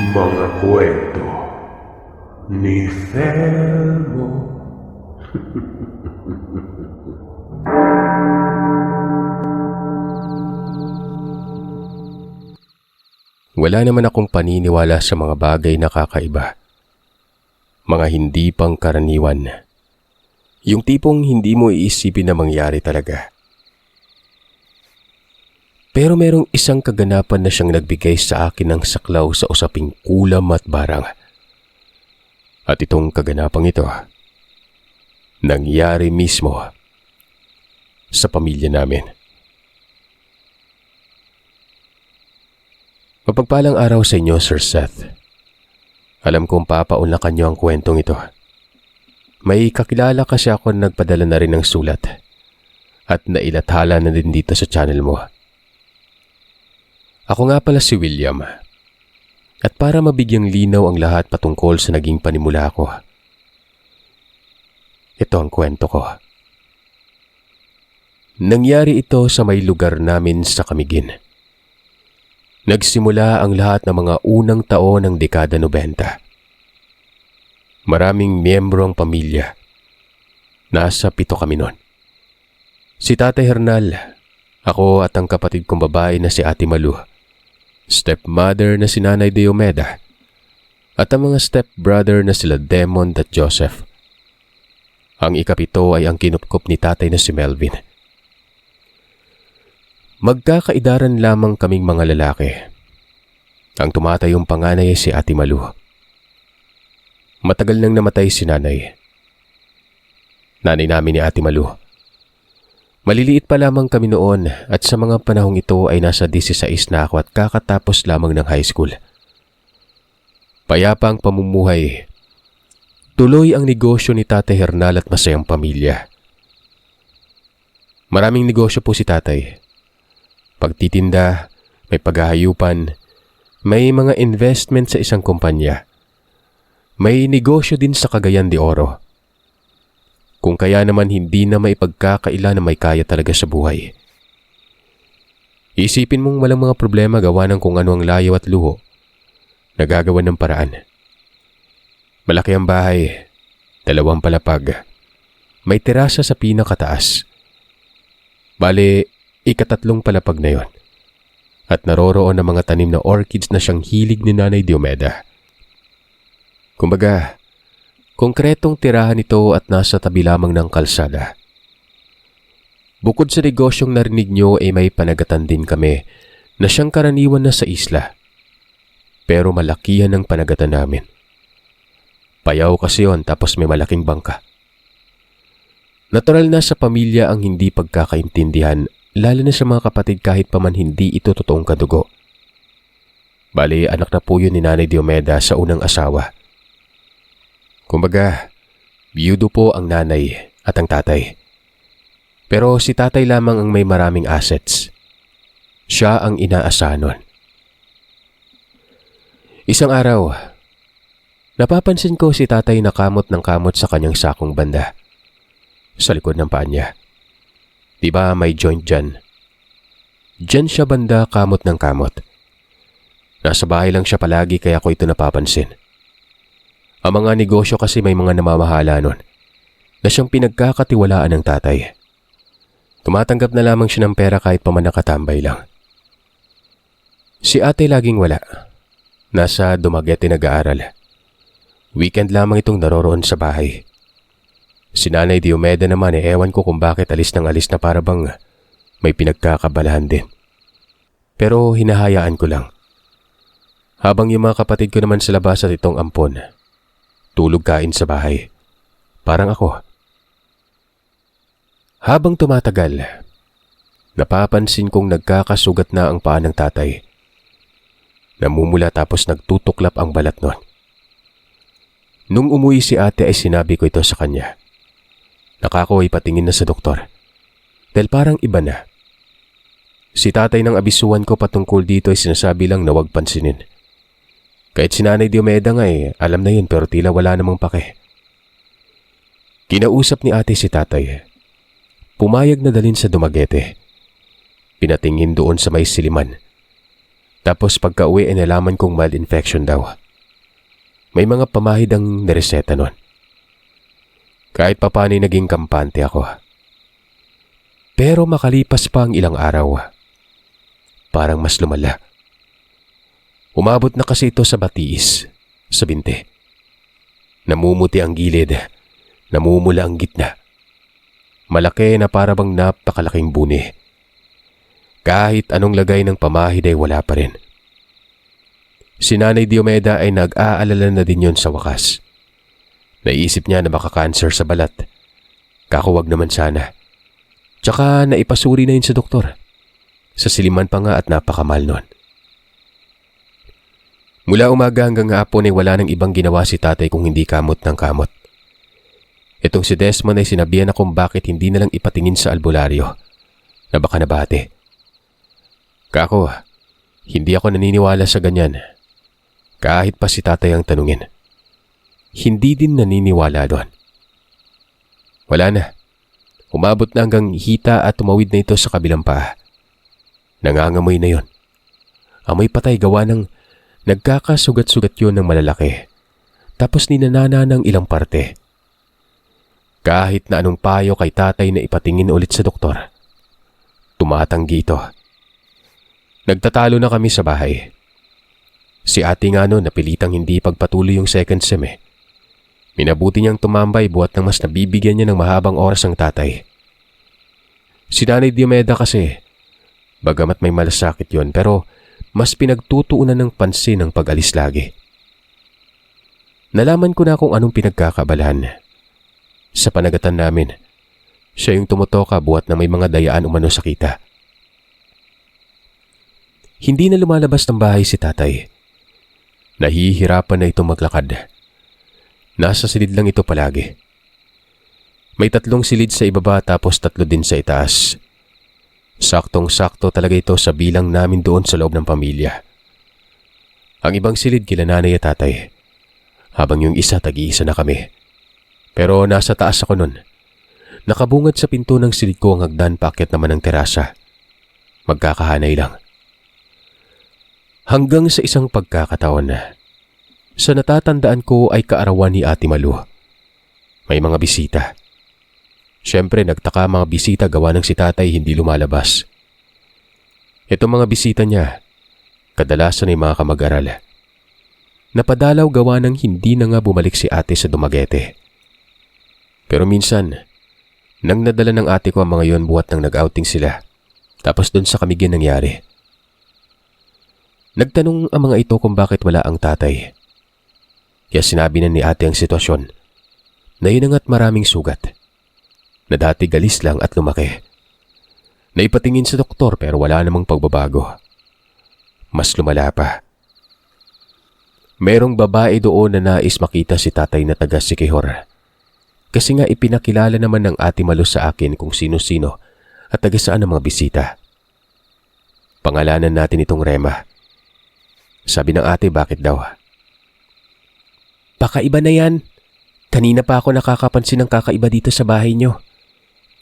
Mga kwento ni Felmo. Wala naman akong paniniwala sa mga bagay na kakaiba. Mga hindi pangkaraniwan. Yung tipong hindi mo iisipin na mangyari talaga. Pero merong isang kaganapan na siyang nagbigay sa akin ng saklaw sa usaping kulam at barang. At itong kaganapang ito, nangyari mismo sa pamilya namin. Mapagpalang araw sa inyo, Sir Seth. Alam kong papaunlakan niyo ang kwentong ito. May kakilala kasi ako na nagpadala na rin ng sulat at nailathala na din dito sa channel mo. Ako nga pala si William. At para mabigyang linaw ang lahat patungkol sa naging panimula ko, ito ang kwento ko. Nangyari ito sa may lugar namin sa Camiguin. Nagsimula ang lahat ng mga unang taon ng dekada 90. Maraming miyembro ang pamilya. Nasa 7 kami noon. Si Tatay Hernal, ako at ang kapatid kong babae na si Ate Malu, stepmother na si Nanay Diomeda, at ang mga stepbrother na sila Demond at Joseph. Ang ikapito ay ang kinupkop ni tatay na si Melvin. Magkakaidaran lamang kaming mga lalaki. Ang tumatayong panganay ay si Ate Malu. Matagal nang namatay si nanay. Nanay namin ni Ate Malu. Maliliit pa lamang kami noon at sa mga panahong ito ay nasa 16 na ako at kakatapos lamang ng high school. Payapa ang pamumuhay. Tuloy ang negosyo ni Tatay Hernal at masayang pamilya. Maraming negosyo po si tatay. Pagtitinda, may paghahayupan, may mga investment sa isang kumpanya. May negosyo din sa Cagayan de Oro. Kung kaya naman hindi na may pagkakaila na may kaya talaga sa buhay. Isipin mong walang mga problema gawa ng kung ano ang layo at luho. Nagagawa ng paraan. Malaki ang bahay, 2 palapag. May terasa sa pinakataas. Bale, 3 palapag na yon. At naroroon ang mga tanim na orchids na siyang hilig ni Nanay Diomeda. Kumbaga, konkretong tirahan ito at nasa tabi lamang ng kalsada. Bukod sa negosyong narinig nyo ay may panagatan din kami na siyang karaniwan na sa isla. Pero malakihan ang panagatan namin. Payaw kasi yon tapos may malaking bangka. Natural na sa pamilya ang hindi pagkakaintindihan, lalo na sa mga kapatid kahit pa man hindi ito totoong kadugo. Bali, anak na po yun ni Nanay Diomeda sa unang asawa. Kumbaga, biyudo po ang nanay at ang tatay. Pero si tatay lamang ang may maraming assets. Siya ang inaasahan nun. Isang araw, napapansin ko si tatay nakamot ng kamot sa kanyang sakong banda. Sa likod ng paa niya. Diba may joint dyan? Dyan siya banda kamot ng kamot. Nasa bahay lang siya palagi kaya ko ito napapansin. Ang mga negosyo kasi may mga namamahala nun na siyang pinagkakatiwalaan ng tatay. Tumatanggap na lamang siya ng pera kahit pa man nakatambay lang. Si ate laging wala. Nasa Dumaguete nag-aaral. Weekend lamang itong naroroon sa bahay. Si Nanay Diomeda naman ewan ko kung bakit alis na para bang may pinagkakabalahan din. Pero hinahayaan ko lang. Habang yung mga kapatid ko naman sa labas at itong ampon, tulog kain sa bahay. Parang ako. Habang tumatagal, napapansin kong nagkakasugat na ang paa ng tatay. Namumula tapos nagtutuklap ang balat nun. Nung umuwi si ate ay sinabi ko ito sa kanya. Nakako ay patingin na sa doktor. Dahil parang iba na. Si tatay ng abisuan ko patungkol dito ay sinasabi lang na huwag pansinin. Kahit si Nanay Diomeda nga alam na yun pero tila wala namang pake. Kinausap ni ate si tatay. Pumayag na dalhin sa Dumaguete. Pinatingin doon sa may siliman. Tapos pagka-uwi ay nalaman kong mild infection daw. May mga pamahid ang nireseta nun. Kahit papaano naging kampante ako. Pero makalipas pa ang ilang araw, parang mas lumala. Umabot na kasi ito sa batiis, sa binti. Namumuti ang gilid, namumula ang gitna. Malaki na para bang napakalaking buni. Kahit anong lagay ng pamahid ay wala pa rin. Si Nanay Diomeda ay nag-aalala na din yon sa wakas. Naisip niya na maka-cancer sa balat. Kakuwag naman sana. Tsaka naipasuri na yun sa doktor. Sa siliman pa nga at napakamahal nun. Mula umaga hanggang hapon ay wala nang ibang ginawa si tatay kung hindi kamot ng kamot. Itong si Desmond ay sinabihan akong bakit hindi na lang ipatingin sa albularyo na baka nabate. Kako, hindi ako naniniwala sa ganyan. Kahit pa si tatay ang tanungin. Hindi din naniniwala doon. Wala na. Umabot na hanggang hita at tumawid na ito sa kabilang paa. Nangangamoy na yon. Amoy patay gawa ng nagkakasugat-sugat yun ng malalaki. Tapos ninanana ng ilang parte. Kahit na anong payo kay tatay na ipatingin ulit sa doktor, tumatanggi ito. Nagtatalo na kami sa bahay. Si ate nga no napilitang hindi pagpatuloy yung second sem eh. Minabuti niyang tumambay buhat nang mas nabibigyan niya ng mahabang oras ang tatay. Si Nanay Diomeda kasi, bagamat may malasakit yon pero mas pinagtutuunan ng pansin ang pag-alis lagi. Nalaman ko na kung anong pinagkakabalahan. Sa panagatan namin, siya yung tumutoka buhat na may mga dayaan umano sa kita. Hindi na lumalabas ng bahay si tatay. Nahihirapan na ito maglakad. Nasa silid lang ito palagi. May 3 silid sa ibaba tapos 3 din sa itaas. Saktong-sakto talaga ito sa bilang namin doon sa loob ng pamilya. Ang ibang silid kila nanay at tatay, habang yung isa tag-iisa na kami. Pero nasa taas ako nun. Nakabungad sa pinto ng silid ko ang hagdan paakyat naman ng terasa. Magkakahanay lang. Hanggang sa isang pagkakataon, sa natatandaan ko ay kaarawan ni Ate Malu. May mga bisita. Siyempre nagtaka mga bisita gawa ng si tatay hindi lumalabas. Itong mga bisita niya, kadalasan ay mga kamag-aral. Napadalaw gawa ng hindi na nga bumalik si ate sa Dumaguete. Pero minsan, nang nadala ng ate ko ang mga yon buhat nang nag-outing sila. Tapos doon sa Camiguin nangyari. Nagtanong ang mga ito kung bakit wala ang tatay. Kaya sinabi na ni ate ang sitwasyon na yun nga't maraming sugat. Na dati galis lang at lumaki. Naipatingin sa doktor pero wala namang pagbabago. Mas lumala pa. Merong babae doon na nais makita si tatay na taga Siquijor. Kasi nga ipinakilala naman ng Ate Malu sa akin kung sino-sino at taga saan ang mga bisita. Pangalanan natin itong Rema. Sabi ng ate bakit daw? Pakaiba na yan. Kanina pa ako nakakapansin ng kakaiba dito sa bahay nyo.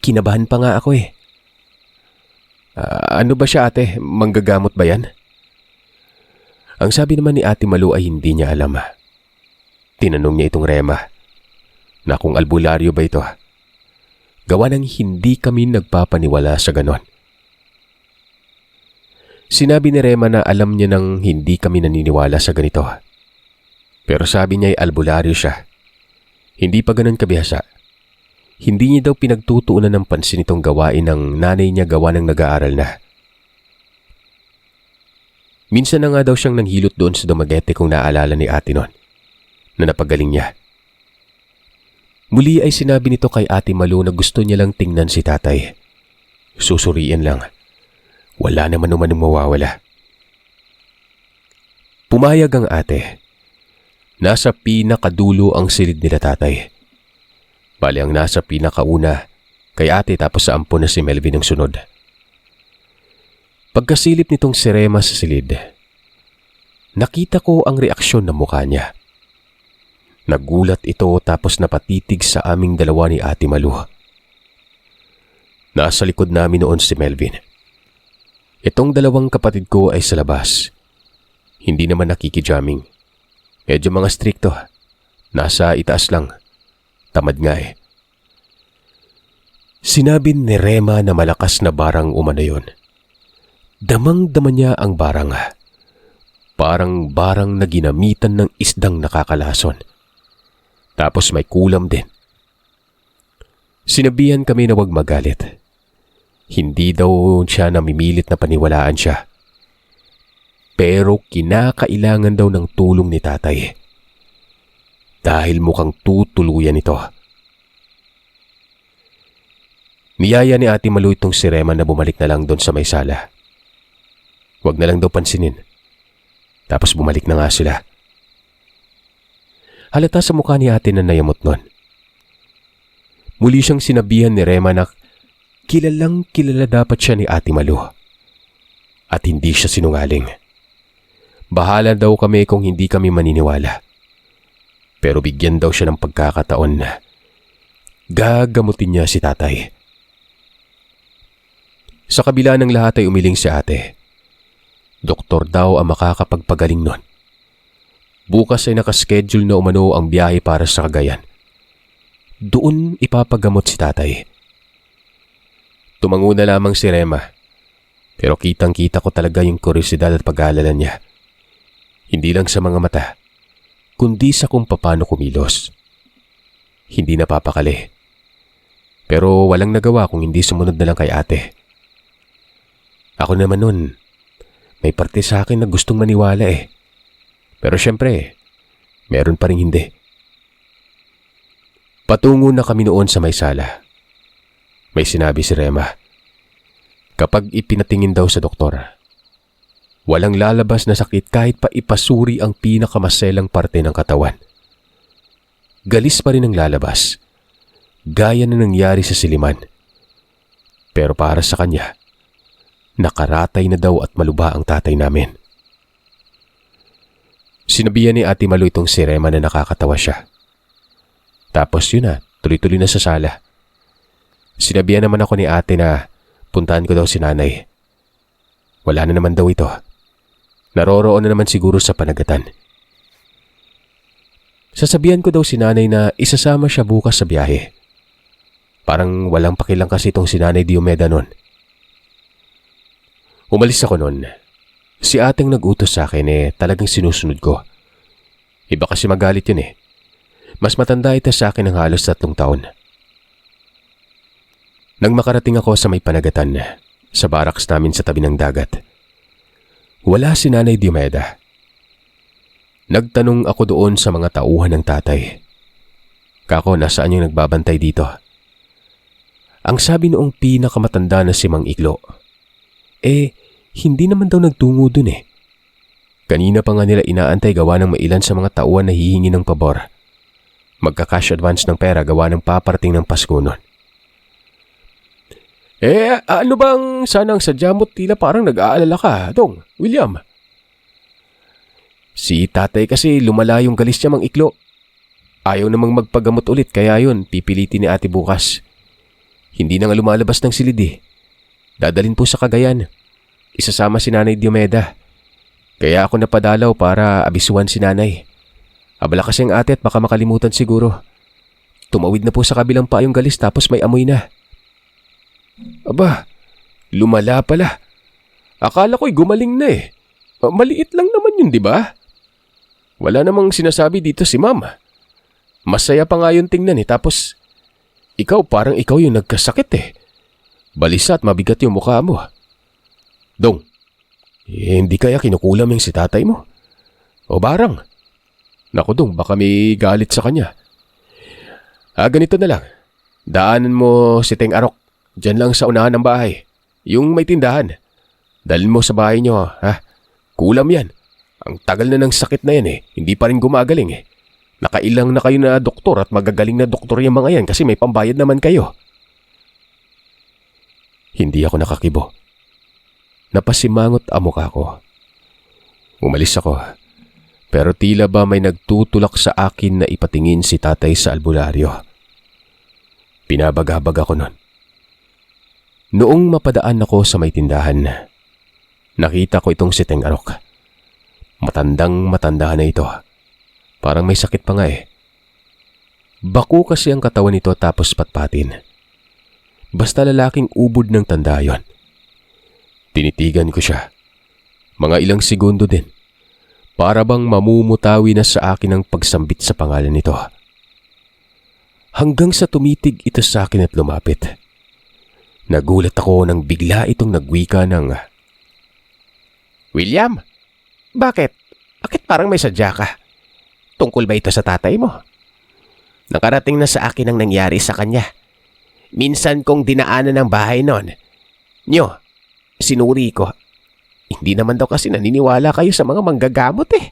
Kinabahan pa nga ako eh. Ano ba siya ate? Manggagamot ba yan? Ang sabi naman ni Ate Malu ay hindi niya alam. Tinanong niya itong Rema na kung albularyo ba ito. Gawa ng hindi kami nagpapaniwala sa ganon. Sinabi ni Rema na alam niya nang hindi kami naniniwala sa ganito. Pero sabi niya ay albularyo siya. Hindi pa ganon kabihasa. Hindi niya daw pinagtutuunan ng pansin itong gawain ng nanay niya gawa ng nag-aaral na. Minsan na nga daw siyang nanghilot doon sa Dumaguete kung naaalala ni ate nun, na napagaling niya. Muli ay sinabi nito kay Ate Malu na gusto niya lang tingnan si tatay. Susuriin lang. Wala naman umanong mawawala. Pumayag ang ate. Nasa pinakadulo ang silid nila tatay. Bali ang nasa pinakauna kay ate tapos sa ampon na si Melvin ang sunod. Pagkasilip nitong si Rema sa silid, nakita ko ang reaksyon ng mukha niya. Nagulat ito tapos napatitig sa aming dalawa ni Ate Malu. Nasa likod namin noon si Melvin. Itong dalawang kapatid ko ay sa labas, Hindi naman nakikijamming. Medyo mga strikto. Nasa itaas lang. Tamad nga eh. Sinabi ni Rema na malakas na barang umano yun. Damang-dama niya ang barang. Parang barang na ginamitan ng isdang nakakalason. Tapos may kulam din. Sinabihan kami na huwag magalit. Hindi daw siya namimilit na paniwalaan siya. Pero kinakailangan daw ng tulong ni tatay. Dahil mukhang tutuluyan ito. Niyaya ni Ate Malu itong si Rema na bumalik na lang doon sa may sala. Huwag na lang daw pansinin. Tapos bumalik na nga sila. Halata sa mukha ni ate na nayamot nun. Muli siyang sinabihan ni Rema na kilalang kilala dapat siya ni Ate Malu. At hindi siya sinungaling. Bahala daw kami kung hindi kami maniniwala. Pero bigyan daw siya ng pagkakataon na gagamutin niya si tatay. Sa kabila ng lahat ay umiling si ate. Doktor daw ang makakapagpagaling nun. Bukas ay nakaschedule na umano ang biyahe para sa Cagayan. Doon ipapagamot si tatay. Tumango na lamang si Rema. Pero kitang-kita ko talaga yung kuryosidad at pag-aalala niya. Hindi lang sa mga mata, kundi sa kung paano kumilos. Hindi napapakali. Pero walang nagawa kung hindi sumunod na lang kay ate. Ako naman nun, may parte sa akin na gustong maniwala eh. Pero syempre, meron pa rin hindi. Patungo na kami noon sa may sala. May sinabi si Rema. Kapag ipinatingin daw sa doktor, walang lalabas na sakit kahit pa ipasuri ang pinakamaselang parte ng katawan. Galis pa rin ang lalabas, gaya na nangyari sa siliman. Pero para sa kanya, nakaratay na daw at malubha ang tatay namin. Sinabihan ni Ate Malu itong si Rema na nakakatawa siya. Tapos yun na, tuloy-tuloy na sa sala. Sinabihan naman ako ni ate na puntahan ko daw si nanay. Wala na naman daw ito. Naroroon na naman siguro sa panagatan. Sasabihan ko daw si nanay na isasama siya bukas sa biyahe. Parang walang pakilang kasi itong si nanay Diomeda nun. Umalis ako nun. Si ateng nag-utos sa akin talagang sinusunod ko. Iba kasi magalit yun eh. Mas matanda ito sa akin ng halos 3 taon. Nang makarating ako sa may panagatan, sa barracks namin sa tabi ng dagat, wala si Nanay Diomeda. Nagtanong ako doon sa mga tauhan ng tatay. Kako, nasaan yung nagbabantay dito? Ang sabi noong pinakamatanda na si Mang Iglo, hindi naman daw nagtungo dun eh. Kanina pa nga nila inaantay gawa ng mailan sa mga tauhan na hihingi ng pabor. Magka-cash advance ng pera gawa ng paparating ng Pasko nun. Ano bang sanang sadya mo tila parang nag-aalala ka, Dong, William? Si tatay kasi lumala yung galis niya Mang Iklo. Ayaw namang magpagamot ulit kaya yun pipilitin ni ate bukas. Hindi na nga lumalabas ng silid eh. Dadalhin po sa Cagayan. Isasama si Nanay Diomeda. Kaya ako napadalaw para abisuan si nanay. Abala kasi ang ate at baka makalimutan siguro. Tumawid na po sa kabilang pa yung galis tapos may amoy na. Aba, lumala pala. Akala ko'y gumaling na eh. Maliit lang naman yun, di ba? Wala namang sinasabi dito si Ma'am. Masaya pa nga yun tingnan eh. Tapos, parang ikaw yung nagkasakit eh. Balisa at mabigat yung mukha mo. Dong, hindi kaya kinukulam yung si tatay mo? O barang? Naku Dong, baka may galit sa kanya. Ganito na lang. Daanan mo si Teng Arok. Diyan lang sa unahan ng bahay. Yung may tindahan. Dalhin mo sa bahay nyo, ha? Kulam yan. Ang tagal na ng sakit na yan eh. Hindi pa rin gumagaling eh. Nakailang na kayo na doktor at magagaling na doktor yung mga yan kasi may pambayad naman kayo. Hindi ako nakakibo. Napasimangot ang mukha ko. Umalis ako. Pero tila ba may nagtutulak sa akin na ipatingin si tatay sa albularyo. Pinabagabag ako nun. Noong mapadaan ako sa may tindahan, nakita ko itong si Teng Arok. Matandang-matanda na ito. Parang may sakit pa nga eh. Bako kasi ang katawan nito tapos patpatin. Basta lalaking ubod ng tanda yon. Tinitigan ko siya. Mga ilang segundo din. Para bang mamumutawi na sa akin ang pagsambit sa pangalan nito. Hanggang sa tumitig ito sa akin at lumapit. Nagulat ako nang bigla itong nagwika ng, "William, bakit? Bakit parang may sadya ka? Tungkol ba ito sa tatay mo? Nakarating na sa akin ang nangyari sa kanya. Minsan kong dinaanan ng bahay noon. Nyo, sinuri ko. Hindi naman daw kasi naniniwala kayo sa mga manggagamot eh.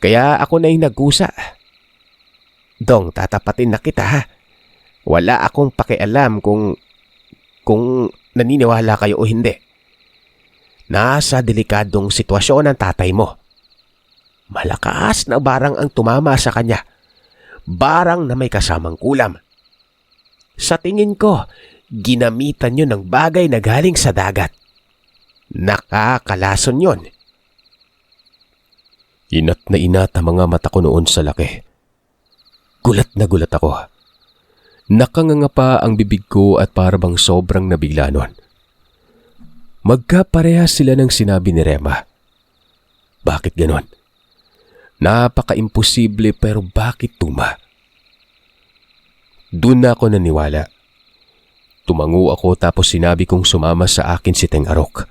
Kaya ako na yung nagkusa. Dong, tatapatin na kita ha. Wala akong pakialam kung naniniwala kayo o hindi. Nasa delikadong sitwasyon ang tatay mo. Malakas na barang ang tumama sa kanya. Barang na may kasamang kulam. Sa tingin ko, ginamitan nyo ng bagay na galing sa dagat. Nakakalason yon." Inat na inat ang mga mata ko noon sa laki. Gulat na gulat ako. Nakanganga pa ang bibig ko at parabang sobrang nabigla nun. Magkaparehas sila ng sinabi ni Rema. Bakit ganon? Napaka-imposible pero bakit tuma? Doon na ako naniwala. Tumango ako tapos sinabi kong sumama sa akin si Teng Arok.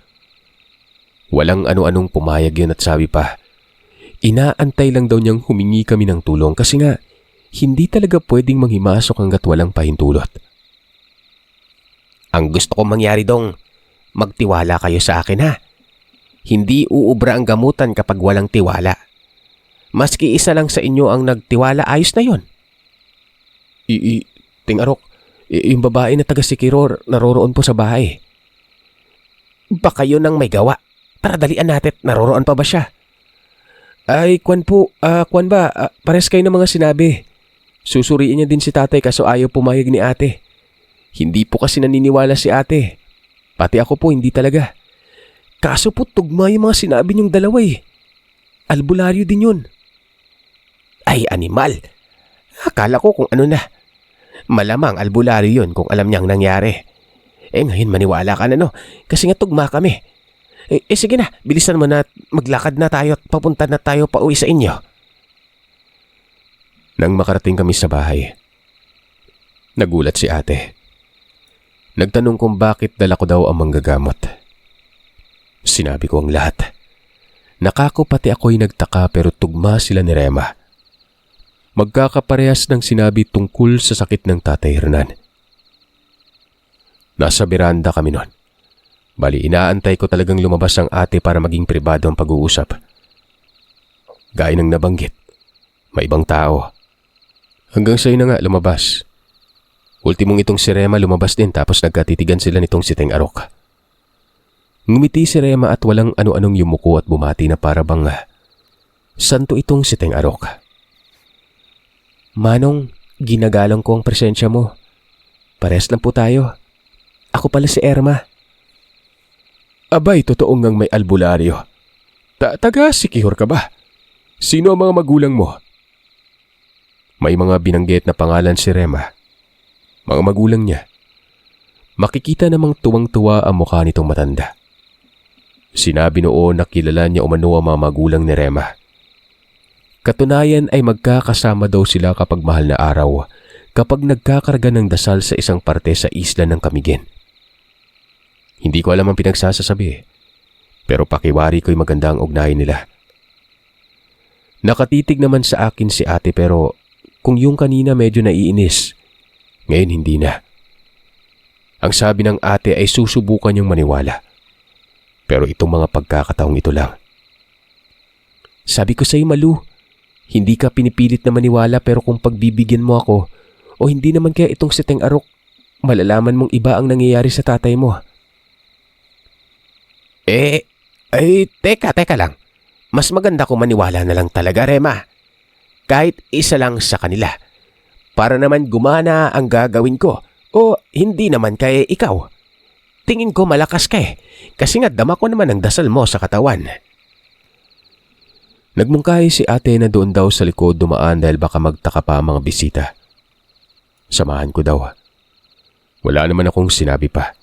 Walang ano-anong pumayag yun at sabi pa, inaantay lang daw niyang humingi kami ng tulong kasi nga hindi talaga pwedeng manghimasok hanggat walang pahintulot. Ang gusto kong mangyari dong, magtiwala kayo sa akin ha. Hindi uubra ang gamutan kapag walang tiwala. Maski isa lang sa inyo ang nagtiwala, ayos na yon. Teng Arok, yung babae na taga Sikiror naroroon po sa bahay. Baka yun ang may gawa. Tara dalian natin, naroroon pa ba siya? Ay, kwan ba, pares kayo ng mga sinabi. Susuriin niya din si tatay kaso ayaw pumayag ni ate. Hindi po kasi naniniwala si ate. Pati ako po hindi talaga. Kaso po tugma yung mga sinabi niyong dalawa eh. Albularyo din yun. Ay, animal. Akala ko kung ano na. Malamang albularyo yun kung alam niyang nangyari. Ngayon maniwala ka na no. Kasi nga tugma kami. Sige na, bilisan mo na at maglakad na tayo at papunta na tayo pa uwi sa inyo. Nang makarating kami sa bahay, nagulat si ate. Nagtanong kung bakit dala ko daw ang manggagamot. Sinabi ko ang lahat. Nakako pati ako'y nagtaka pero tugma sila ni Rema. Magkakaparehas ng sinabi tungkol sa sakit ng tatay Hernan. Nasa beranda kami noon. Bali, inaantay ko talagang lumabas ang ate para maging pribado ang pag-uusap. Gaya ng nabanggit, may ibang tao. Hanggang sa'yo na nga lumabas. Ultimong itong si Rema lumabas din tapos nagkatitigan sila nitong si Teng Arok. Ngumiti si Rema at walang ano-anong yumuko at bumati na para bang santo itong si Teng Arok. Manong, ginagalang ko ang presensya mo. Pares lang po tayo. Ako pala si Erma. Abay, totoo ngang may albularyo. Taga Sikihor ka ba? Sino ang mga magulang mo? May mga binanggit na pangalan si Rema. Mga magulang niya. Makikita namang tuwang-tuwa ang mukha nitong matanda. Sinabi noon na kilala niya umano ang mga magulang ni Rema. Katunayan ay magkakasama daw sila kapag mahal na araw, kapag nagkakarga ng dasal sa isang parte sa isla ng Camiguin. Hindi ko alam ang pinagsasasabi, pero pakiwari ko'y maganda ang ugnayan nila. Nakatitig naman sa akin si ate pero kung yung kanina medyo naiinis, ngayon hindi na. Ang sabi ng ate ay susubukan niyang maniwala. Pero itong mga pagkakataong ito lang. Sabi ko sa'yo, Malu, hindi ka pinipilit na maniwala pero kung pagbibigyan mo ako o hindi naman kaya itong si Teng Arok, malalaman mong iba ang nangyayari sa tatay mo. Teka lang. Mas maganda kung maniwala na lang talaga, Rema. Kahit isa lang sa kanila. Para naman gumana ang gagawin ko. O hindi naman kaya ikaw. Tingin ko malakas ka eh. Kasi nga dama ko naman ang dasal mo sa katawan. Nagmungkahi si ate na doon daw sa likod dumaan dahil baka magtaka pa ang mga bisita. Samahan ko daw. Wala naman akong sinabi pa.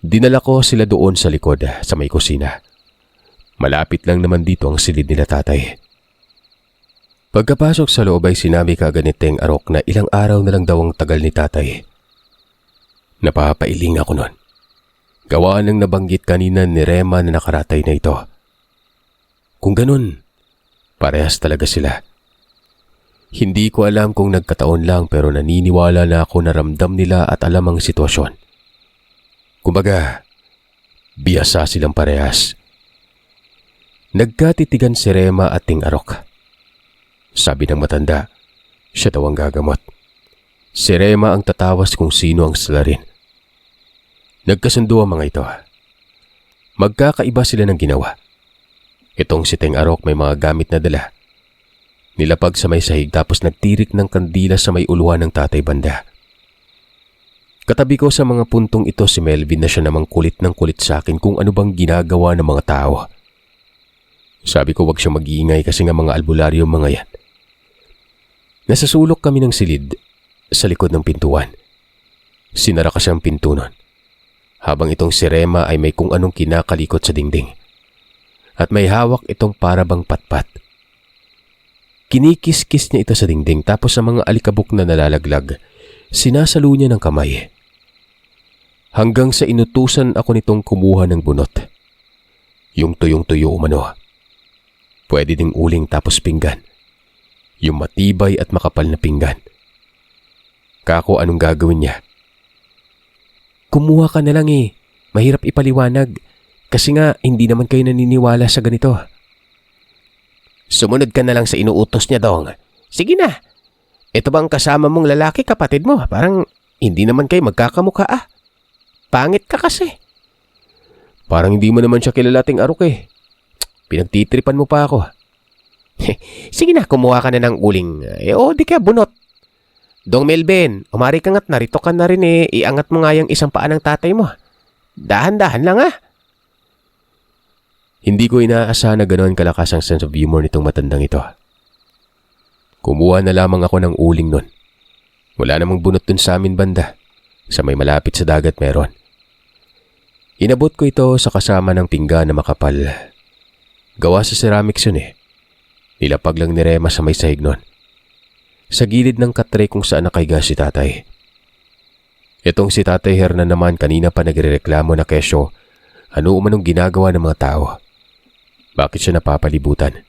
Dinala ko sila doon sa likod sa may kusina. Malapit lang naman dito ang silid nila tatay. Pagkapasok sa loob ay sinabi kaagad ni Teng Arok na ilang araw na lang daw ang tagal ni tatay. Napapailing ako nun. Gawa ng nabanggit kanina ni Rema na nakaratay na ito. Kung ganun, parehas talaga sila. Hindi ko alam kung nagkataon lang pero naniniwala na ako na ramdam nila at alam ang sitwasyon. Kumbaga, biyasa silang parehas. Nagkatitigan si Rema at Ting Arok. Sabi ng matanda, siya daw ang gagamot. Si Rema ang tatawas kung sino ang salarin. Nagkasundo ang mga ito. Magkakaiba sila ng ginawa. Itong si Teng Arok may mga gamit na dala. Nilapag sa may sahig tapos nagtirik ng kandila sa may uluhan ng tatay banda. Katabi ko sa mga puntong ito si Melvin na siya namang kulit ng kulit sa akin kung ano bang ginagawa ng mga tao. Sabi ko wag siya mag-iingay kasi nga mga albularyo mga yan. Nasa sulok kami ng silid sa likod ng pintuan. Sinara kasi ang pinto nun. Habang itong si Rema ay may kung anong kinakalikot sa dingding. At may hawak itong parabang patpat. Kinikis-kis niya ito sa dingding tapos sa mga alikabok na nalalaglag, sinasalo niya ng kamay. Hanggang sa inutusan ako nitong kumuha ng bunot. Yung tuyong-tuyo umano. Pwede ding uling tapos pinggan. Yung matibay at makapal na pinggan. Kako, anong gagawin niya? Kumuha ka na lang eh. Mahirap ipaliwanag. Kasi nga, hindi naman kayo naniniwala sa ganito. Sumunod ka na lang sa inuutos niya, Dong. Sige na. Ito bang kasama mong lalaki, kapatid mo? Parang hindi naman kayo magkakamukha ah. Pangit ka kasi. Parang hindi mo naman siya kilala, Ting Arok eh. Pinagtitripan mo pa ako. Sige na, kumuha ka na ng uling. Di ka bunot. Dong Melvin, umari ka nga't narito ka na rin eh. Iangat mo nga yung isang paa ng tatay mo. Dahan-dahan lang ah. Hindi ko inaasahan na ganoon kalakas ang sense of humor nitong matandang ito. Kumuha na lamang ako ng uling nun. Wala namang bunot dun sa amin banda. Sa may malapit sa dagat meron. Inabot ko ito sa kasama ng pinggan na makapal. Gawa sa ceramics yun eh. Nilapag lang ni Rema sa may sahig nun. Sa gilid ng katre kung saan nakahiga si tatay. Itong si Tatay Hernan naman kanina pa nagrereklamo na kesyo ano umanong ginagawa ng mga tao. Bakit siya napapalibutan?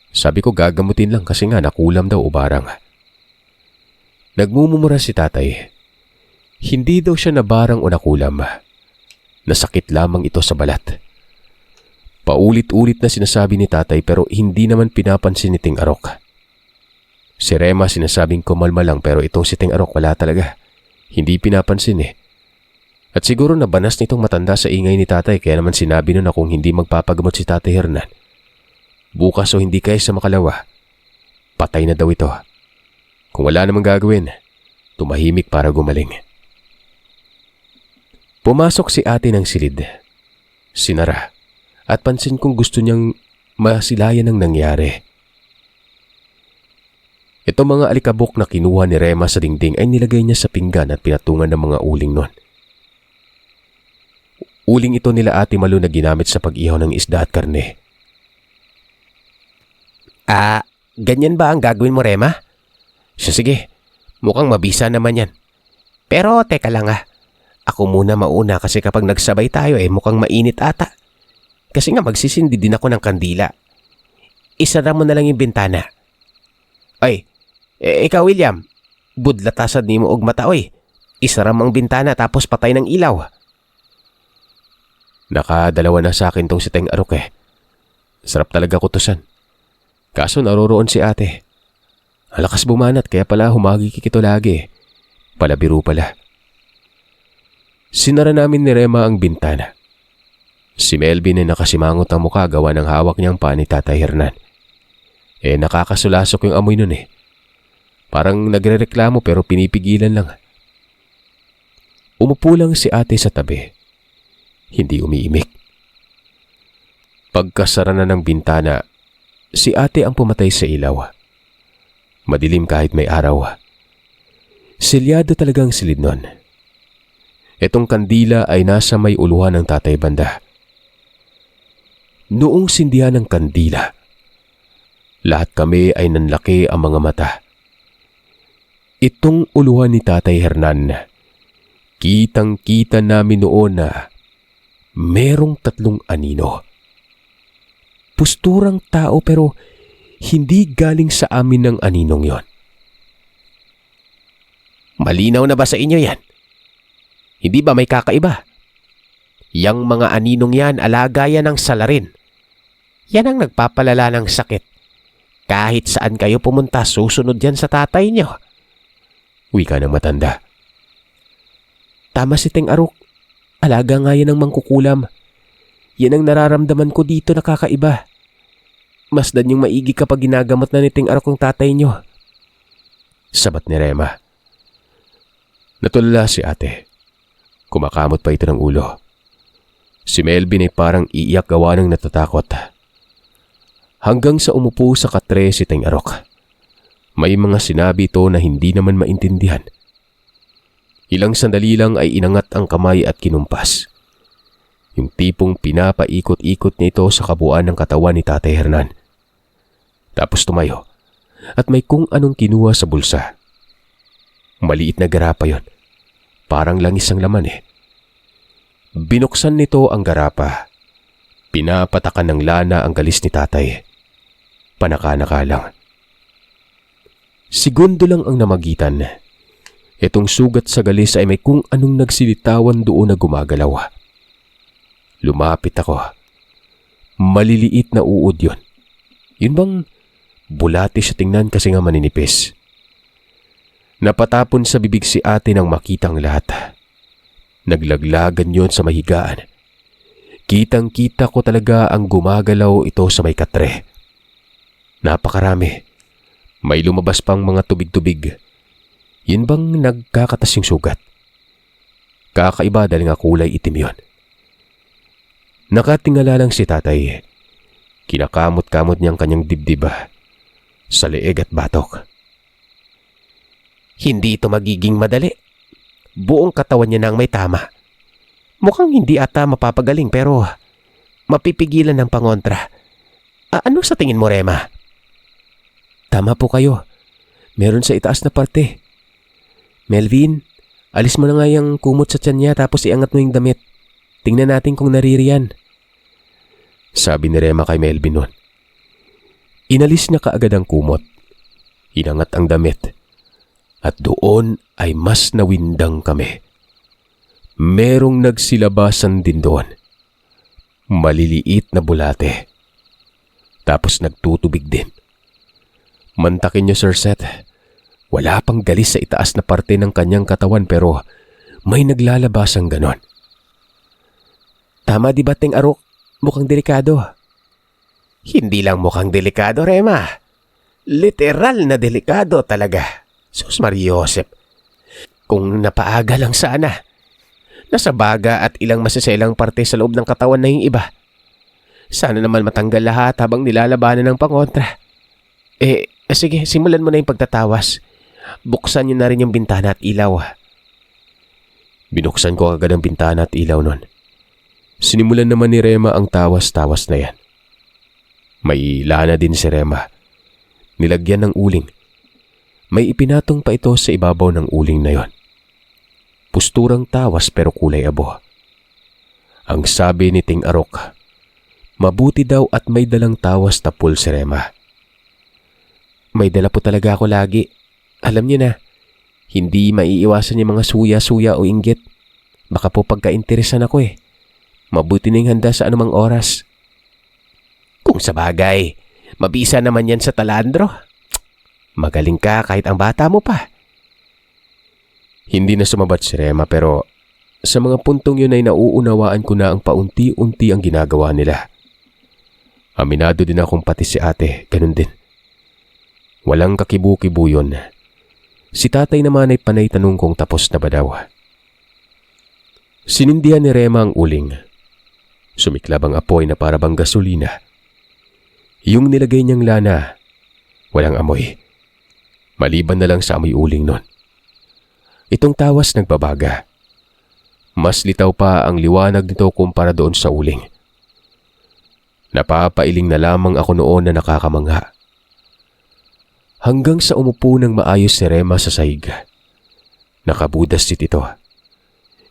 Sabi ko gagamutin lang kasi nga nakulam daw o barang. Nagmumumura si tatay. Hindi daw siya nabarang o nakulam. Nasakit lamang ito sa balat. Paulit-ulit na sinasabi ni tatay pero hindi naman pinapansin ni Ting Arok. Si Rema sinasabing kumalma lang pero itong si Ting Arok wala talaga. Hindi pinapansin eh. At siguro nabanas nitong matanda sa ingay ni tatay kaya naman sinabi nun na kung hindi magpapagamot si Tatay Hernan. Bukas o hindi kayo sa makalawa, patay na daw ito. Kung wala namang gagawin, tumahimik para gumaling. Pumasok si ate ng silid. Sinara at pansin kong gusto niyang masilayan ang nangyari. Ito mga alikabok na kinuha ni Rema sa dingding ay nilagay niya sa pinggan at pinatungan ng mga uling nun. Uling ito nila Ate Malu na ginamit sa pag-ihaw ng isda at karne. Ganyan ba ang gagawin mo, Rema? Sige, mukhang mabisa naman yan. Pero teka lang ako muna mauna kasi kapag nagsabay tayo mukhang mainit ata. Kasi nga magsisindi din ako ng kandila. Isara mo na lang yung bintana. Ay, ikaw William, budlatasad ni mo og mata oy. Isara mo ang bintana tapos patay ng ilaw. Nakadalawa na sa akin tong si Teng Arok eh. Sarap talaga kutusan. Kaso naroroon si ate. Alakas bumanat kaya pala humagikik ito lagi. Palabiro pala. Sinara namin ni Rema ang bintana. Si Melvin ay nakasimangot ang mukha gawa ng hawak niyang paa ni Tatay Hernan. Nakakasulasok yung amoy nun eh. Parang nagrereklamo pero pinipigilan lang. Umupo lang si ate sa tabi. Hindi umiimik. Pagkasara na ng bintana, Si ate ang pumatay sa ilaw. Madilim kahit may araw. Selyado talagang silid nun. Itong kandila ay nasa may uluhan ng Tatay Banda. Noong sindihan ng kandila, lahat kami ay nanlaki ang mga mata. Itong uluhan ni Tatay Hernan, kitang-kita namin noon na merong 3 anino. Pusturang tao pero hindi galing sa amin ng aninong yon. Malinaw na ba sa inyo yan? Hindi ba may kakaiba? Yang mga aninong yan alaga yan ng salarin. Yan ang nagpapalala ng sakit. Kahit saan kayo pumunta, susunod yan sa tatay niyo. Wika ng matanda. Tama si Ting Arok. Alaga nga yan ng mangkukulam. Yan ang nararamdaman ko dito na kakaiba. Masdan yung maigi kapag ginagamot na ni Ting Arok ang tatay niyo. Sabat ni Rema. Natulala si ate. Kumakamot pa ito ng ulo. Si Melvin ay parang iiyak gawa ng natatakot. Hanggang sa umupo sa katre si Ting Arok. May mga sinabi ito na hindi naman maintindihan. Ilang sandali lang ay inangat ang kamay at kinumpas. Yung tipong pinapaikot-ikot niya ito sa kabuuan ng katawan ni Tatay Hernan. Tapos tumayo at may kung anong kinuha sa bulsa. Maliit na garapa yon. Parang langis ang laman eh. Binuksan nito ang garapa. Pinapatakan ng lana ang galis ni tatay. Panaka-naka lang. Segundo lang ang namagitan. Itong sugat sa galis ay may kung anong nagsilitawan doon na gumagalaw. Lumapit ako. Maliliit na uod yon. Yun bang bulati siya tingnan kasi nga maninipis. Napatapon sa bibig si ate nang makitang lahat. Naglaglagan yon sa mahigaan. Kitang-kita ko talaga ang gumagalaw ito sa may katre. Napakarami. May lumabas pang mga tubig-tubig. Yun bang nagkakatas yung sugat? Kakaiba dahil nga kulay itim yon. Nakatingala lang si tatay. Kinakamot-kamot niyang kanyang dibdib sa leeg at batok. Hindi ito magiging madali. Buong katawan niya nang may tama. Mukhang hindi ata mapapagaling pero mapipigilan ng pangontra. Ano sa tingin mo, Rema? Tama po kayo. Meron sa itaas na parte. Melvin, alis mo na nga yung kumot sa tiyan niya tapos iangat mo yung damit. Tingnan natin kung naririyan. Sabi ni Rema kay Melvin nun. Inalis niya kaagad ang kumot. Inangat ang damit. At doon ay mas nawindang kami. Merong nagsilabasan din doon. Maliliit na bulate. Tapos nagtutubig din. Mantakin niyo, Sir Seth. Wala pang galis sa itaas na parte ng kanyang katawan pero may naglalabasang ganon. Tama di ba, Ting Arok? Mukhang delikado. Hindi lang mukhang delikado, Rema. Literal na delikado talaga. Sus Maria Josep. Kung napaaga lang sana. Nasa baga at ilang masiselang parte sa loob ng katawan na yung iba. Sana naman matanggal lahat habang nilalabanan ng pangontra. Sige, simulan mo na yung pagtatawas. Buksan niyo na rin yung bintana at ilaw. Binuksan ko agad ang bintana at ilaw nun. Sinimulan naman ni Rema ang tawas-tawas na yan. May lana din si Rema. Nilagyan ng uling. May ipinatong pa ito sa ibabaw ng uling na yon. Pusturang tawas pero kulay abo. Ang sabi ni Ting Arok, mabuti daw at may dalang tawas na pool si Rema. May dala po talaga ako lagi. Alam niyo na, hindi maiiwasan yung mga suya-suya o inggit. Baka po pagka-interesan ako eh. Mabuti ning handa sa anumang oras. Kung sa bagay, mabisa naman yan sa talandro. Magaling ka kahit ang bata mo pa. Hindi na sumabat si Rema pero sa mga puntong yun ay nauunawaan ko na ang paunti-unti ang ginagawa nila. Aminado din akong pati si ate, ganun din. Walang kakibu-kibu yun. Si tatay naman ay panay tanong kung tapos na ba daw. Sinindihan ni Rema ang uling. Sumiklab ang apoy na para bang gasolina. Yung nilagay niyang lana, walang amoy. Maliban na lang sa amoy uling nun. Itong tawas nagbabaga. Mas litaw pa ang liwanag nito kumpara doon sa uling. Napapailing na lamang ako noon na nakakamangha. Hanggang sa umupo ng maayos si Rema sa sahig. Nakabudas si Tito.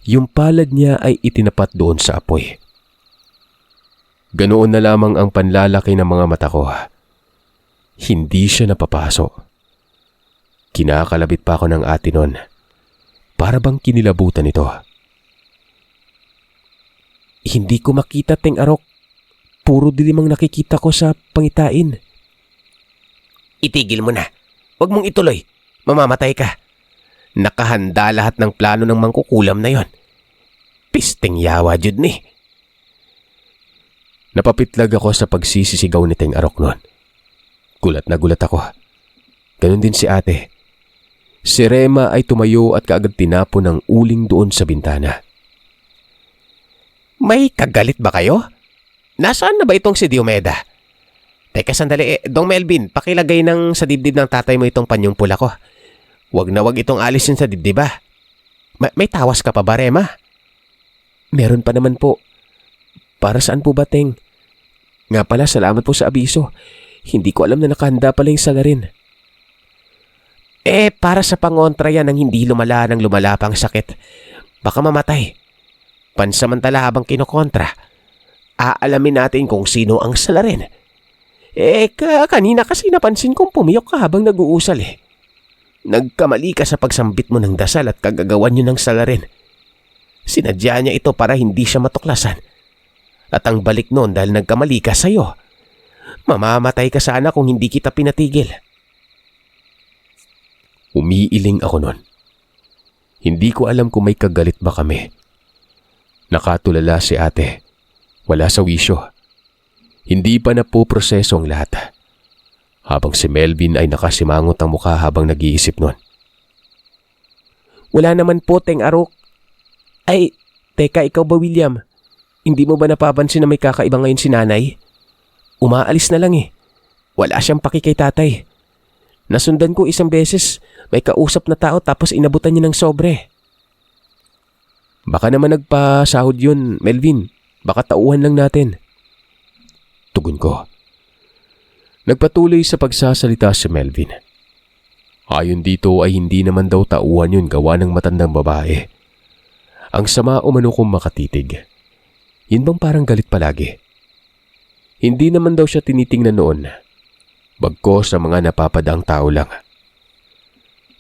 Yung palad niya ay itinapat doon sa apoy. Ganoon na lamang ang panlalaki ng mga mata ko. Hindi siya napapasok. Kinakalabit pa ako ng ate nun. Para bang kinilabutan ito. Hindi ko makita, Teng Arok. Puro dilim ang nakikita ko sa pangitain. Itigil mo na. Huwag mong ituloy. Mamamatay ka. Nakahanda lahat ng plano ng mangkukulam na yon. Pisteng yawa, jud ni. Napapitlag ako sa pagsisisigaw ni Teng Arok noon. Gulat na gulat ako. Ganon din si ate. Si Rema ay tumayo at kaagad tinapon ng uling doon sa bintana. May kagalit ba kayo? Nasaan na ba itong si Diomeda? Teka sandali, Dong Melvin, pakilagay ng sa dibdib ng tatay mo itong panyong pula ko. Wag na wag itong alisin sa dibdib ba? May tawas ka pa ba, Rema? Meron pa naman po. Para saan po ba, Teng? Nga pala, salamat po sa abiso. Hindi ko alam na nakahanda pala yung salarin. Para sa pangontra yan ng hindi lumala ng lumala pang sakit. Baka mamatay. Pansamantala habang kinokontra, aalamin natin kung sino ang salarin. Kanina kasi napansin kong pumiyok ka habang nag-uusal eh. Nagkamali ka sa pagsambit mo ng dasal at kagagawan nyo ng salarin. Sinadya niya ito para hindi siya matuklasan. At ang balik noon dahil nagkamali ka sa'yo. Mamamatay ka sana kung hindi kita pinatigil. Umiiling ako noon. Hindi ko alam kung may kagalit ba kami. Nakatulala si ate. Wala sa wisyo. Hindi pa napoproseso ang lahat. Habang si Melvin ay nakasimangot ang mukha habang nag-iisip nun. Wala naman po, Teng Arok. Ay, teka, ikaw ba, William? Hindi mo ba napapansin na may kakaiba ngayon si nanay? Umaalis na lang eh. Wala siyang paki kay tatay. Nasundan ko isang beses, may kausap na tao tapos inabutan niya ng sobre. Baka naman nagpasahod yun, Melvin. Baka tauhan lang natin. Tugon ko. Nagpatuloy sa pagsasalita si Melvin. Ayon dito ay hindi naman daw tauhan yun gawa ng matandang babae. Ang sama umano kong makatitig. Yun bang parang galit palagi? Hindi naman daw siya tinitingnan noon. Bagkos sa mga napapadaang tao lang.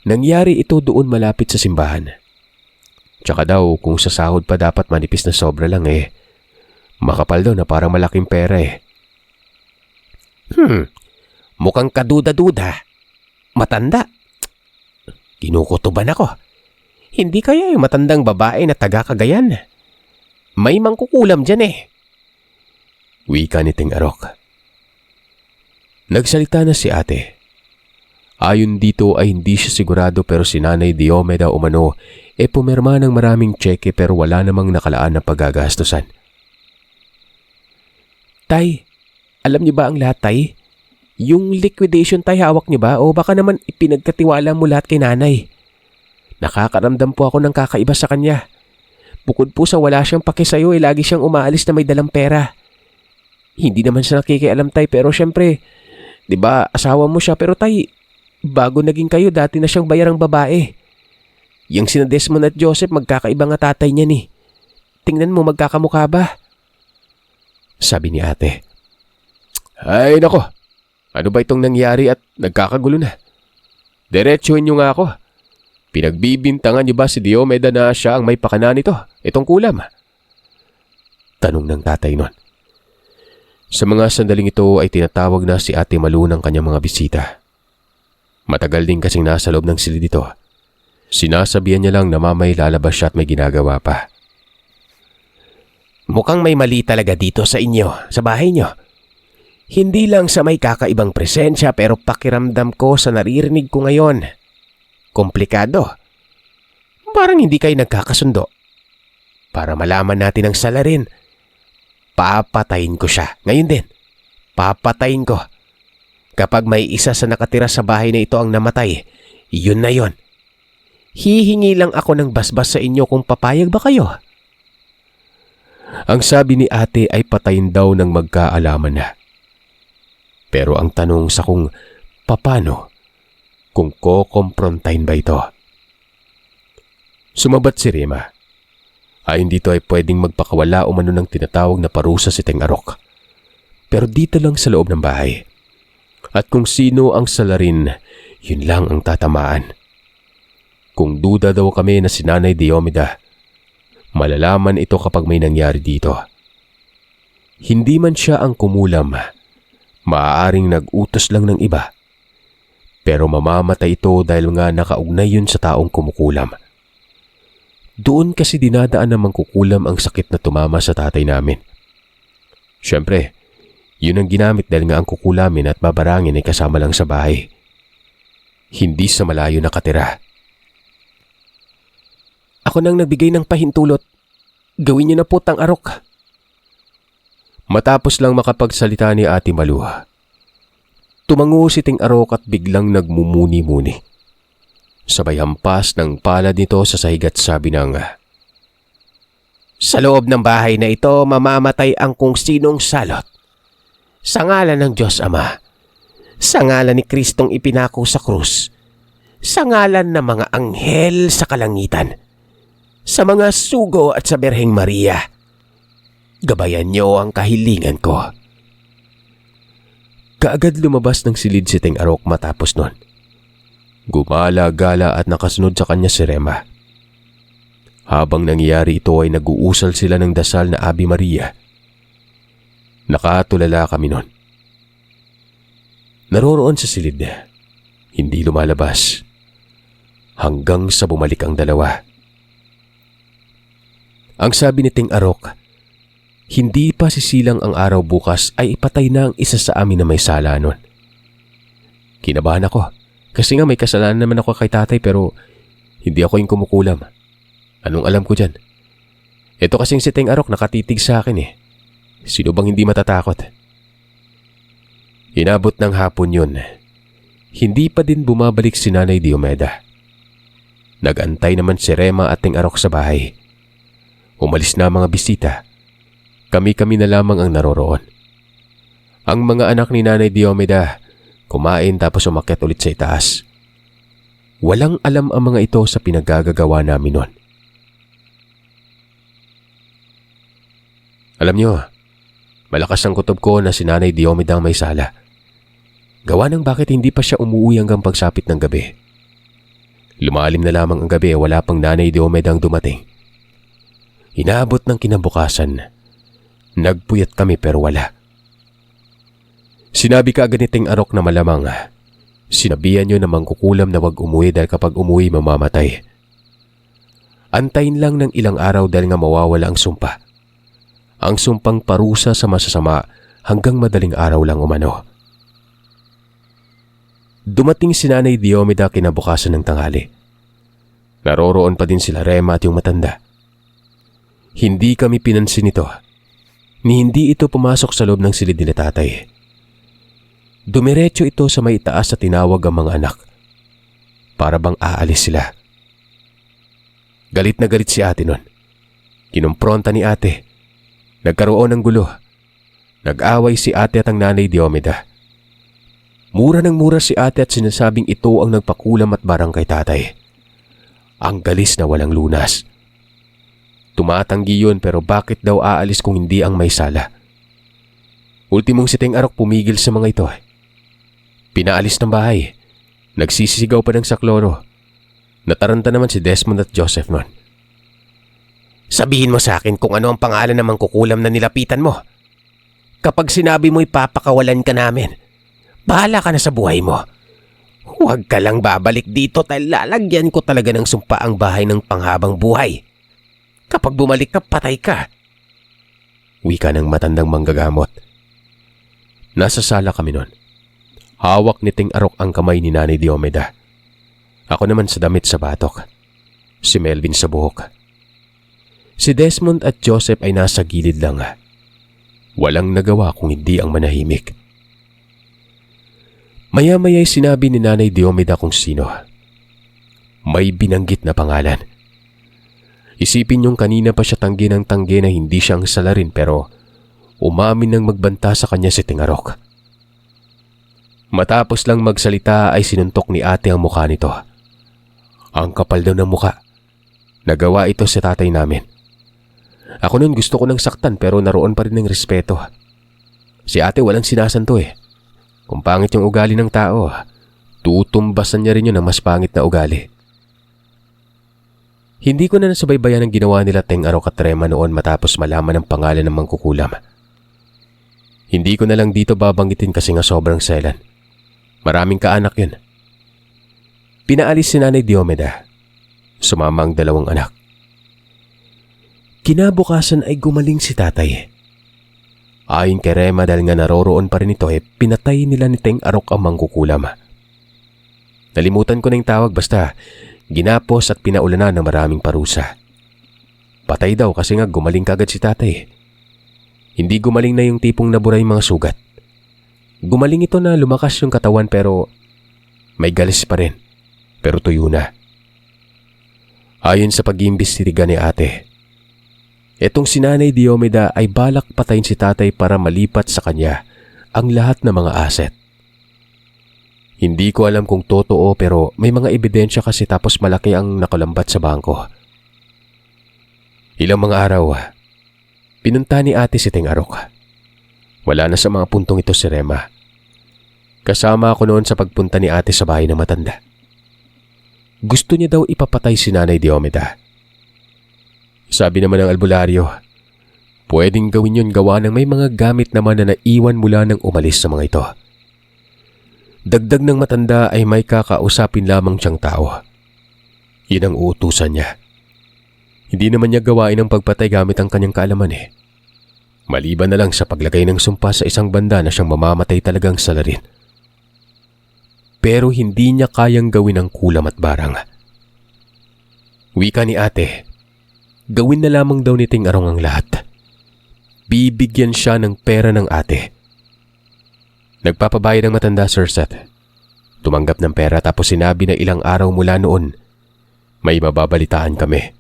Nangyari ito doon malapit sa simbahan. Tsaka daw kung sa sahod pa dapat manipis na sobra lang eh. Makapal daw na parang malaking pera eh. Mukhang kaduda-duda. Matanda. Kinukutuban ako. Hindi kaya yung matandang babae na taga-Cagayan. May mangkukulam dyan eh. Wika ni Teng Arok. Nagsalita na si ate. Ayon dito ay hindi siya sigurado pero si Nanay Diomeda umano pumirma ng maraming tseke pero wala namang nakalaan na paggagastusan. Tay, alam niyo ba ang lahat, Tay? Yung liquidation, Tay, hawak niyo ba? O baka naman ipinagkatiwala mo lahat kay nanay? Nakakaramdam po ako ng kakaiba sa kanya. Bukod po sa wala siyang paki sa'yo, lagi siyang umaalis na may dalang pera. Hindi naman siya nakikialam, Tay, pero syempre, di ba asawa mo siya, pero Tay, bago naging kayo, dati na siyang bayarang babae. Yung sina Desmond at Joseph, magkakaiba nga tatay niya ni. Tingnan mo, magkakamukha ba? Sabi ni ate. Ay nako, ano ba itong nangyari at nagkakagulo na? Diretsuhin niyo nga ako. Pinagbibintangan niyo ba si Diomeda na siya ang may pakana nito? Itong kulam? Tanong ng tatay nun. Sa mga sandaling ito ay tinatawag na si Ate Malu ng kanyang mga bisita. Matagal din kasing nasa loob ng silid ito. Sinasabihan niya lang na mamay lalabas siya at may ginagawa pa. Mukhang may mali talaga dito sa inyo, sa bahay niyo. Hindi lang sa may kakaibang presensya pero pakiramdam ko sa naririnig ko ngayon. Komplikado. Parang hindi kayo nagkakasundo. Para malaman natin ang salarin, papatayin ko siya. Ngayon din, Papatayin ko. Kapag may isa sa nakatira sa bahay na ito ang namatay, yun na yun. Hihingi lang ako ng basbas sa inyo kung papayag ba kayo. Ang sabi ni ate ay patayin daw ng magkaalaman na. Pero ang tanong sa kung papano, kung kokomprontahin ba ito? Sumabat si Rema. Ayon dito ay pwedeng magpakawala o mano ng tinatawag na parusa si Teng Arok. Pero dito lang sa loob ng bahay. At kung sino ang salarin, yun lang ang tatamaan. Kung duda daw kami na si Nanay Diomeda, malalaman ito kapag may nangyari dito. Hindi man siya ang kumulam, maaaring nag-utos lang ng iba. Pero mamamatay ito dahil nga nakaugnay yun sa taong kumukulam. Doon kasi dinadaan ng mangkukulam ang sakit na tumama sa tatay namin. Siyempre, yun ang ginamit dahil nga ang kukulamin at babarangin ay kasama lang sa bahay. Hindi sa malayo nakatira. Ako nang nagbigay ng pahintulot. Gawin niyo na po, Tang Arok. Matapos lang makapagsalita ni Ate Malu, tumango si Teng Arok at biglang nagmumuni-muni. Sabay hampas ng palad nito sa sahig at sabi ng, sa loob ng bahay na ito mamamatay ang kung sinong salot. Sa ngalan ng Diyos Ama, sa ngalan ni Kristong ipinako sa krus, sa ngalan ng mga anghel sa kalangitan, sa mga sugo at sa Birheng Maria, gabayan niyo ang kahilingan ko. Kaagad lumabas ng silid si Teng Arok matapos nun. Gumala-gala at nakasunod sa kanya si Rema. Habang nangyayari ito ay nag-uusal sila ng dasal na Ave Maria. Nakatulala kami nun. Naroroon sa silid, hindi lumalabas, hanggang sa bumalik ang dalawa. Ang sabi ni Teng Arok, hindi pa sisilang ang araw bukas ay ipatay na ang isa sa amin na may sala nun. Kinabahan ako, kasi nga may kasalanan naman ako kay tatay pero hindi ako yung kumukulam. Anong alam ko dyan? Ito kasing si Teng Arok nakatitig sa akin eh. Sino bang hindi matatakot? Inabot ng hapon yun. Hindi pa din bumabalik si Nanay Diomeda. Nag-antay naman si Rema at Teng Arok sa bahay. Umalis na mga bisita. Kami-kami na lamang ang naroroon. Ang mga anak ni Nanay Diomeda kumain tapos umakyat ulit sa itaas. Walang alam ang mga ito sa pinaggagawa namin nun. Alam niyo, malakas ang kutob ko na si Nanay Diomeda ang may sala. Gawa ng bakit hindi pa siya umuwi hanggang pagsapit ng gabi. Lumalim na lamang ang gabi, wala pang Nanay Diomeda ang dumating. Inaabot ng kinabukasan. Nagpuyat kami pero wala. Sinabi kaagad ni Teng Arok na malamang, sinabihan niyo na mangkukulam na wag umuwi dahil kapag umuwi mamamatay. Antayin lang ng ilang araw dahil nga mawawala ang sumpa. Ang sumpang parusa sa masasama hanggang madaling araw lang umano. Dumating si Nanay Diomeda kinabukasan ng tanghali. Naroroon pa din sila Rema at yung matanda. Hindi kami pinansin ito, ni hindi ito pumasok sa loob ng silid nila tatay. Dumiretso ito sa may itaas at tinawag ang mga anak. Para bang aalis sila. Galit na galit si ate nun. Kinumpronta ni ate. Nagkaroon ng gulo. Nag-away si ate at ang Nanay Diomeda. Mura ng mura si ate at sinasabing ito ang nagpakulam at barang kay tatay. Ang galis na walang lunas. Tumatanggi yun pero bakit daw aalis kung hindi ang may sala? Ultimong si Teng Arok pumigil sa mga ito. Pinaalis ng bahay. Nagsisisigaw pa ng sakloro. Nataranta naman si Desmond at Joseph nun. Sabihin mo sa akin kung ano ang pangalan ng mangkukulam na nilapitan mo. Kapag sinabi mo ipapakawalan ka namin, bahala ka na sa buhay mo. Huwag ka lang babalik dito dahil lalagyan ko talaga ng sumpa ang bahay ng panghabang buhay. Kapag bumalik ka, patay ka. Wika ng matandang manggagamot. Nasa sala kami nun. Hawak ni Teng Arok ang kamay ni Nanay Diomeda. Ako naman sa damit sa batok. Si Melvin sa buhok. Si Desmond at Joseph ay nasa gilid lang. Walang nagawa kung hindi ang manahimik. Maya-maya'y sinabi ni Nanay Diomeda kung sino. May binanggit na pangalan. Isipin niyong kanina pa siya tanggi ng tanggi na hindi siya ang salarin pero umamin ng magbanta sa kanya si Tingarok. Matapos lang magsalita ay sinuntok ni ate ang mukha nito. Ang kapal daw ng mukha. Nagawa ito sa tatay namin. Ako noon gusto ko nang saktan pero naroon pa rin ng respeto. Si ate walang sinasanto eh. Kung pangit yung ugali ng tao, tutumbasan niya rin yun ng mas pangit na ugali. Hindi ko na nasabaybayan ang ginawa nila Tingarok at Rema noon matapos malaman ang pangalan ng mangkukulam. Hindi ko na lang dito babanggitin kasi nga sobrang selan. Maraming kaanak yun. Pinaalis si Nanay Diomeda. Sumama ang 2 anak. Kinabukasan ay gumaling si tatay. Ayon kay Rema dahil nga naroroon pa rin ito pinatay nila ni Tingarok ang mangkukulam. Nalimutan ko na yung tawag basta ginapos at pinaulanan ng maraming parusa. Patay daw kasi nga gumaling kagad si tatay. Hindi gumaling na yung tipong nabura yung mga sugat. Gumaling ito na lumakas yung katawan pero may galis pa rin. Pero tuyo na. Ayon sa pag-iimbestiga ni ate, etong si Nanay Diomeda ay balak patayin si tatay para malipat sa kanya ang lahat ng mga asset. Hindi ko alam kung totoo pero may mga ebidensya kasi tapos malaki ang nakalambat sa bangko. Ilang mga araw, pinunta ni ate si Tingarok. Wala na sa mga puntong ito si Rema. Kasama ako noon sa pagpunta ni ate sa bahay ng matanda. Gusto niya daw ipapatay si Nanay Diomeda. Sabi naman ng albularyo, pwedeng gawin yun gawa ng may mga gamit naman na naiwan mula nang umalis sa mga ito. Dagdag ng matanda ay may kakausapin lamang siyang tao. Yun ang uutusan niya. Hindi naman niya gawain ang pagpatay gamit ang kanyang kaalaman eh. Maliban na lang sa paglagay ng sumpa sa isang banda na siyang mamamatay talagang salarin. Pero hindi niya kayang gawin ang kulam at barang. Wika ni ate, gawin na lamang daw ni Tingarong ang lahat. Bibigyan siya ng pera ng ate. Nagpapabayad ng matanda, Sir Seth. Tumanggap ng pera tapos sinabi na ilang araw mula noon, may mababalitaan kami.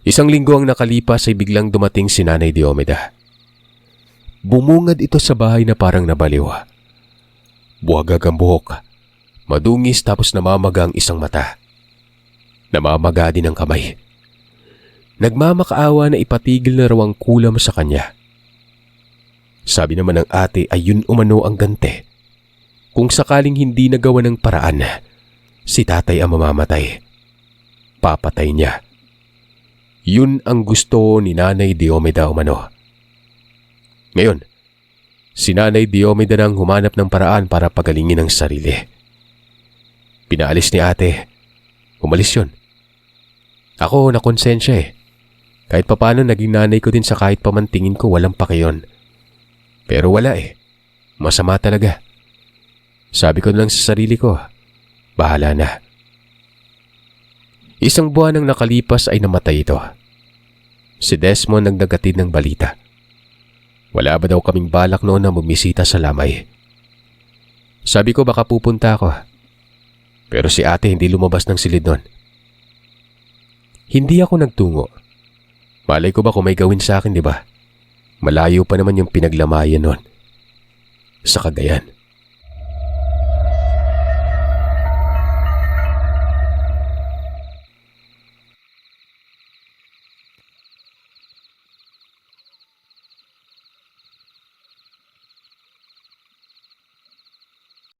Isang linggo ang nakalipas ay biglang dumating si Nanay Diomeda. Bumungad ito sa bahay na parang nabaliw. Buhagag ang buhok, madungis tapos namamaga ang isang mata. Namamaga din ang kamay. Nagmamakaawa na ipatigil na raw ang kulam sa kanya. Sabi naman ng ate ay yun umano ang gante. Kung sakaling hindi nagawa ng paraan, si tatay ang mamamatay. Papatay niya. Yun ang gusto ni Nanay Diomeda umano. Ngayon, si Nanay Diomeda nang humanap ng paraan para pagalingin ang sarili. Pinaalis ni ate. Umalis yun. Ako nakonsensya eh. Kahit papano naging nanay ko din sa kahit pamantingin ko walang pakiyon. Pero wala eh. Masama talaga. Sabi ko na lang sa sarili ko, bahala na. Isang buwan ang nakalipas ay namatay ito. Si Desmond ang nagdagatid ng balita. Wala ba daw kaming balak noon na bumisita sa lamay? Sabi ko baka pupunta ako. Pero si ate hindi lumabas ng silid noon. Hindi ako nagtungo. Malay ko ba kung may gawin sa akin, di ba? Malayo pa naman yung pinaglamayan noon. Sa Cagayan.